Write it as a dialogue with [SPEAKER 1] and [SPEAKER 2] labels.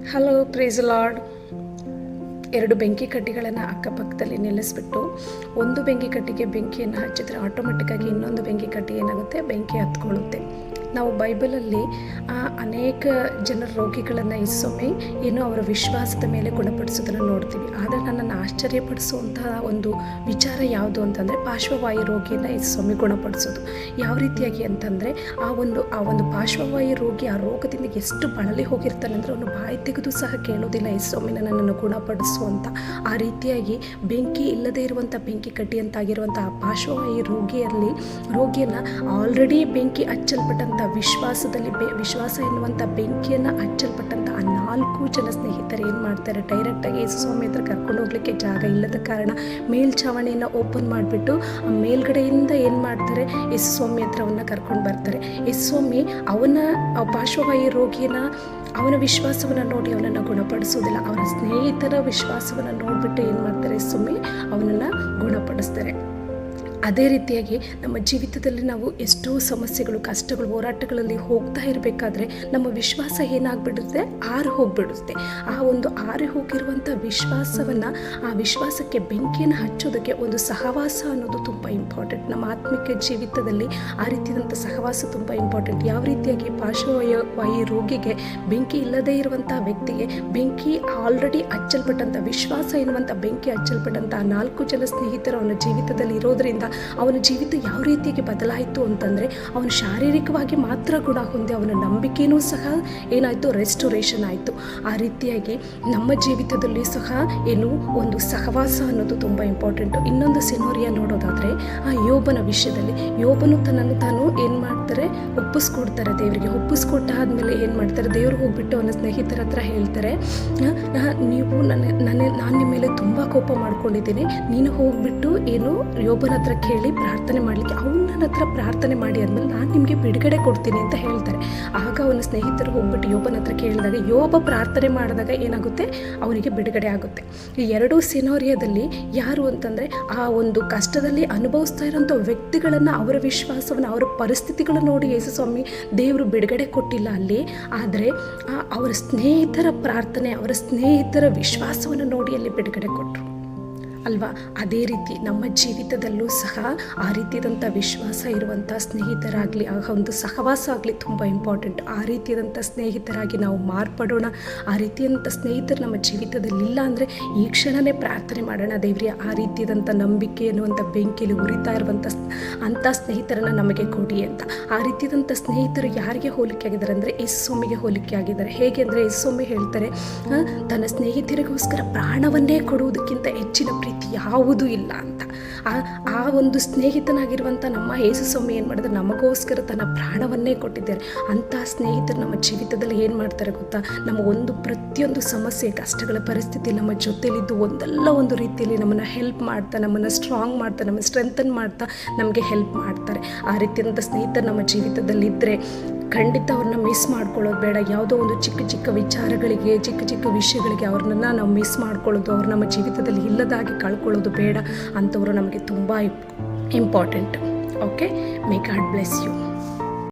[SPEAKER 1] Hello, praise lord. 2 ಬೆಂಕಿ ಕಡ್ಡಿಗಳನ್ನು ಅಕ್ಕಪಕ್ಕದಲ್ಲಿ ನಿಲ್ಲಿಸ್ಬಿಟ್ಟು ಒಂದು ಬೆಂಕಿ ಕಡ್ಡಿಗೆ ಬೆಂಕಿಯನ್ನು ಹಚ್ಚಿದ್ರೆ ಆಟೋಮೆಟಿಕ್ಕಾಗಿ ಇನ್ನೊಂದು ಬೆಂಕಿ ಕಡ್ಡಿ ಏನಾಗುತ್ತೆ, ಬೆಂಕಿ ಹತ್ಕೊಳ್ಳುತ್ತೆ. ನಾವು ಬೈಬಲಲ್ಲಿ ಅನೇಕ ಜನರ ರೋಗಿಗಳನ್ನು ಇಸೊಮ್ಮೆ ಏನೋ ಅವರ ವಿಶ್ವಾಸದ ಮೇಲೆ ಗುಣಪಡಿಸೋದನ್ನು ನೋಡ್ತೀವಿ. ಆದರೆ ನನ್ನನ್ನು ಆಶ್ಚರ್ಯಪಡಿಸುವಂತಹ ಒಂದು ವಿಚಾರ ಯಾವುದು ಅಂತಂದರೆ, ಪಾರ್ಶ್ವವಾಯು ರೋಗಿಯನ್ನು ಇಸೊಮ್ಮೆ ಗುಣಪಡಿಸೋದು. ಯಾವ ರೀತಿಯಾಗಿ ಅಂತಂದರೆ, ಆ ಒಂದು ಪಾರ್ಶ್ವವಾಯು ರೋಗಿ ಆ ರೋಗದಿಂದ ಎಷ್ಟು ಬಳಲಿ ಹೋಗಿರ್ತಾನೆ ಅಂದರೆ ಅವನು ಬಾಯಿ ತೆಗೆದು ಸಹ ಕೇಳೋದಿಲ್ಲ, ಇಸೊಮ್ಮೆ ನನ್ನನ್ನು ಗುಣಪಡಿಸು ಅಂತ. ಆ ರೀತಿಯಾಗಿ ಬೆಂಕಿ ಇಲ್ಲದೇ ಇರುವಂಥ ಬೆಂಕಿ ಕಡ್ಡಿ ಅಂತಾಗಿರುವಂಥ ಆ ಪಾರ್ಶ್ವವಾಯು ರೋಗಿಯನ್ನು ಆಲ್ರೆಡಿ ಬೆಂಕಿ ಹಚ್ಚಲ್ಪಟ್ಟಂಥ ವಿಶ್ವಾಸ ಎನ್ನುವಂಥ ಬೆಂಕಿಯನ್ನು ಹಚ್ಚಲ್ಪಟ್ಟಂಥ ಆ 4 ಜನ ಸ್ನೇಹಿತರು ಏನು ಮಾಡ್ತಾರೆ, ಡೈರೆಕ್ಟಾಗಿ ಯೇಸು ಸ್ವಾಮಿ ಹತ್ರ ಕರ್ಕೊಂಡು ಹೋಗ್ಲಿಕ್ಕೆ ಜಾಗ ಇಲ್ಲದ ಕಾರಣ ಮೇಲ್ಛಾವಣಿಯನ್ನು ಓಪನ್ ಮಾಡಿಬಿಟ್ಟು ಆ ಮೇಲ್ಗಡೆಯಿಂದ ಏನು ಮಾಡ್ತಾರೆ, ಯೇಸು ಸ್ವಾಮಿ ಹತ್ರ ಅವನ್ನ ಕರ್ಕೊಂಡು ಬರ್ತಾರೆ. ಯೇಸು ಸ್ವಾಮಿ ಪಾರ್ಶ್ವವಾಯು ರೋಗಿಯನ್ನು ಅವನ ವಿಶ್ವಾಸವನ್ನು ನೋಡಿ ಅವನನ್ನು ಗುಣಪಡಿಸೋದಿಲ್ಲ, ಅವನ ಸ್ನೇಹಿತರ ವಿಶ್ವಾಸವನ್ನು ನೋಡಿಬಿಟ್ಟು ಏನು ಮಾಡ್ತಾರೆ, ಸ್ವಾಮಿ ಅವನನ್ನು ಗುಣಪಡಿಸ್ತಾರೆ. ಅದೇ ರೀತಿಯಾಗಿ ನಮ್ಮ ಜೀವಿತದಲ್ಲಿ ನಾವು ಎಷ್ಟೋ ಸಮಸ್ಯೆಗಳು, ಕಷ್ಟಗಳು, ಹೋರಾಟಗಳಲ್ಲಿ ಹೋಗ್ತಾ ಇರಬೇಕಾದ್ರೆ ನಮ್ಮ ವಿಶ್ವಾಸ ಏನಾಗ್ಬಿಡುತ್ತೆ, ಹೋಗಿಬಿಡುತ್ತೆ. ಆ ಒಂದು ಹೋಗಿರುವಂಥ ವಿಶ್ವಾಸವನ್ನು, ಆ ವಿಶ್ವಾಸಕ್ಕೆ ಬೆಂಕಿಯನ್ನು ಹಚ್ಚೋದಕ್ಕೆ ಒಂದು ಸಹವಾಸ ಅನ್ನೋದು ತುಂಬ ಇಂಪಾರ್ಟೆಂಟ್. ನಮ್ಮ ಆತ್ಮಿಕ ಜೀವಿತದಲ್ಲಿ ಆ ರೀತಿಯಾದಂಥ ಸಹವಾಸ ತುಂಬ ಇಂಪಾರ್ಟೆಂಟ್. ಯಾವ ರೀತಿಯಾಗಿ ಪಾರ್ಶ್ವವಾಯು ರೋಗಿಗೆ ಬೆಂಕಿ ಇಲ್ಲದೇ ಇರುವಂಥ ವ್ಯಕ್ತಿಗೆ ಬೆಂಕಿ ಆಲ್ರೆಡಿ ಹಚ್ಚಲ್ಪಟ್ಟಂಥ ವಿಶ್ವಾಸ ಎನ್ನುವಂಥ ಬೆಂಕಿ ಹಚ್ಚಲ್ಪಟ್ಟಂಥ 4 ಜನ ಸ್ನೇಹಿತರು ಅವನ ಜೀವಿತದಲ್ಲಿ ಇರೋದರಿಂದ ಅವನ ಜೀವಿತ ಯಾವ ರೀತಿಯಾಗಿ ಬದಲಾಯಿತು ಅಂತಂದರೆ, ಅವನು ಶಾರೀರಿಕವಾಗಿ ಮಾತ್ರ ಗುಣ ಹೊಂದಿ ಅವನ ನಂಬಿಕೆಯೂ ಸಹ ಏನಾಯಿತು, ರೆಸ್ಟೋರೇಷನ್ ಆಯಿತು. ಆ ರೀತಿಯಾಗಿ ನಮ್ಮ ಜೀವಿತದಲ್ಲಿ ಸಹ ಒಂದು ಸಹವಾಸ ಅನ್ನೋದು ತುಂಬ ಇಂಪಾರ್ಟೆಂಟು. ಇನ್ನೊಂದು ಸಿನೋರಿಯಾ ನೋಡೋದಾದರೆ, ಆ ಯೋಬನ ವಿಷಯದಲ್ಲಿ ಯೋಬನು ತನ್ನನ್ನು ತಾನು ಏನು ಮಾಡ್ತಾರೆ, ಒಪ್ಪಿಸ್ಕೊಡ್ತಾರೆ ದೇವರಿಗೆ. ಒಪ್ಪಿಸ್ಕೊಟ್ಟಾದ್ಮೇಲೆ ಏನು ಮಾಡ್ತಾರೆ, ದೇವರು ಹೋಗ್ಬಿಟ್ಟು ಅವನ ಸ್ನೇಹಿತರ ಹತ್ರ ಹೇಳ್ತಾರೆ, ನೀವು ನಾನು ನಿಮ್ಮ ಮೇಲೆ ತುಂಬ ಕೋಪ ಮಾಡ್ಕೊಂಡಿದ್ದೀನಿ, ನೀನು ಹೋಗ್ಬಿಟ್ಟು ಯೋಬನ ಹತ್ರ ಕೇಳಿ ಪ್ರಾರ್ಥನೆ ಮಾಡಲಿಕ್ಕೆ, ನನ್ನ ಹತ್ರ ಪ್ರಾರ್ಥನೆ ಮಾಡಿ ಅಂದಮೇಲೆ ನಾನು ನಿಮಗೆ ಬಿಡುಗಡೆ ಕೊಡ್ತೀನಿ ಅಂತ ಹೇಳ್ತಾರೆ. ಆಗ ಅವನ ಸ್ನೇಹಿತರು ಹೋಗ್ಬಿಟ್ಟು ಯೋಬನ ಹತ್ರ ಕೇಳಿದಾಗ ಯೋಬ ಪ್ರಾರ್ಥನೆ ಮಾಡಿದಾಗ ಏನಾಗುತ್ತೆ, ಅವನಿಗೆ ಬಿಡುಗಡೆ ಆಗುತ್ತೆ. ಈ 2 ಸಿನೋರಿಯಾದಲ್ಲಿ ಯಾರು ಅಂತಂದರೆ, ಆ ಒಂದು ಕಷ್ಟದಲ್ಲಿ ಅನುಭವಿಸ್ತಾ ಇರೋಂಥ ವ್ಯಕ್ತಿಗಳನ್ನು, ಅವರ ವಿಶ್ವಾಸವನ್ನು, ಅವರ ಪರಿಸ್ಥಿತಿಗಳನ್ನು ನೋಡಿ ಯೇಸು ಸ್ವಾಮಿ ದೇವರು ಬಿಡುಗಡೆ ಕೊಟ್ಟಿಲ್ಲ ಅಲ್ಲಿ. ಆದರೆ ಅವರ ಸ್ನೇಹಿತರ ಪ್ರಾರ್ಥನೆ, ಅವರ ಸ್ನೇಹಿತರ ವಿಶ್ವಾಸವನ್ನು ನೋಡಿ ಅಲ್ಲಿ ಬಿಡುಗಡೆ ಕೊಟ್ಟರು ಅಲ್ವಾ. ಅದೇ ರೀತಿ ನಮ್ಮ ಜೀವಿತದಲ್ಲೂ ಸಹ ಆ ರೀತಿಯಾದಂಥ ವಿಶ್ವಾಸ ಇರುವಂಥ ಸ್ನೇಹಿತರಾಗಲಿ, ಆ ಒಂದು ಸಹವಾಸ ಆಗಲಿ ತುಂಬ ಇಂಪಾರ್ಟೆಂಟ್. ಆ ರೀತಿಯಾದಂಥ ಸ್ನೇಹಿತರಾಗಿ ನಾವು ಮಾರ್ಪಡೋಣ. ಆ ರೀತಿಯಾದಂಥ ಸ್ನೇಹಿತರು ನಮ್ಮ ಜೀವಿತದಲ್ಲಿ ಇಲ್ಲ ಅಂದರೆ ಈ ಕ್ಷಣವೇ ಪ್ರಾರ್ಥನೆ ಮಾಡೋಣ, ದೇವ್ರಿ ಆ ರೀತಿಯಾದಂಥ ನಂಬಿಕೆ ಅನ್ನುವಂಥ ಬೆಂಕಿಯಲ್ಲಿ ಉರಿತಾ ಇರುವಂಥ ಅಂಥ ಸ್ನೇಹಿತರನ್ನು ನಮಗೆ ಕೊಡಿ ಅಂತ. ಆ ರೀತಿಯಾದಂಥ ಸ್ನೇಹಿತರು ಯಾರಿಗೆ ಹೋಲಿಕೆ ಆಗಿದ್ದಾರೆ ಅಂದರೆ, ಯೇಸು ಸ್ವಾಮಿಗೆ ಹೋಲಿಕೆ ಆಗಿದ್ದಾರೆ. ಹೇಗೆ ಅಂದರೆ, ಯೇಸು ಸ್ವಾಮಿ ಹೇಳ್ತಾರೆ, ತನ್ನ ಸ್ನೇಹಿತರಿಗೋಸ್ಕರ ಪ್ರಾಣವನ್ನೇ ಕೊಡುವುದಕ್ಕಿಂತ ಹೆಚ್ಚಿನ ಪ್ರೀತಿ ಯಾವುದೂ ಇಲ್ಲ ಅಂತ. ಆ ಒಂದು ಸ್ನೇಹಿತನಾಗಿರುವಂಥ ನಮ್ಮ ಯೇಸು ಸ್ವಾಮಿ ಏನು ಮಾಡಿದ್ರೆ, ನಮಗೋಸ್ಕರ ತನ್ನ ಪ್ರಾಣವನ್ನೇ ಕೊಟ್ಟಿದ್ದಾರೆ. ಅಂಥ ಸ್ನೇಹಿತರು ನಮ್ಮ ಜೀವಿತದಲ್ಲಿ ಏನು ಮಾಡ್ತಾರೆ ಗೊತ್ತಾ, ನಮ್ಮ ಪ್ರತಿಯೊಂದು ಸಮಸ್ಯೆ, ಕಷ್ಟಗಳ ಪರಿಸ್ಥಿತಿ ನಮ್ಮ ಜೊತೆಲಿದ್ದು ಒಂದಲ್ಲ ಒಂದು ರೀತಿಯಲ್ಲಿ ನಮ್ಮನ್ನು ಹೆಲ್ಪ್ ಮಾಡ್ತಾ, ನಮ್ಮನ್ನು ಸ್ಟ್ರಾಂಗ್ ಮಾಡ್ತಾ, ನಮ್ಮನ್ನು ಸ್ಟ್ರೆಂಥನ್ ಮಾಡ್ತಾ ನಮಗೆ ಹೆಲ್ಪ್ ಮಾಡ್ತಾರೆ. ಆ ರೀತಿಯಾದಂಥ ಸ್ನೇಹಿತರು ನಮ್ಮ ಜೀವಿತದಲ್ಲಿದ್ದರೆ ಖಂಡಿತ ಅವ್ರನ್ನ ಮಿಸ್ ಮಾಡ್ಕೊಳ್ಳೋದು ಬೇಡ. ಯಾವುದೋ ಒಂದು ಚಿಕ್ಕ ಚಿಕ್ಕ ವಿಚಾರಗಳಿಗೆ, ಚಿಕ್ಕ ಚಿಕ್ಕ ವಿಷಯಗಳಿಗೆ ಅವ್ರನ್ನ ನಾವು ಮಿಸ್ ಮಾಡ್ಕೊಳ್ಳೋದು, ಅವ್ರು ನಮ್ಮ ಜೀವಿತದಲ್ಲಿ ಇಲ್ಲದಾಗಿ ಕಳ್ಕೊಳ್ಳೋದು ಬೇಡ. ಅಂಥವರು ನಮಗೆ ತುಂಬ important. Okay, may God bless you.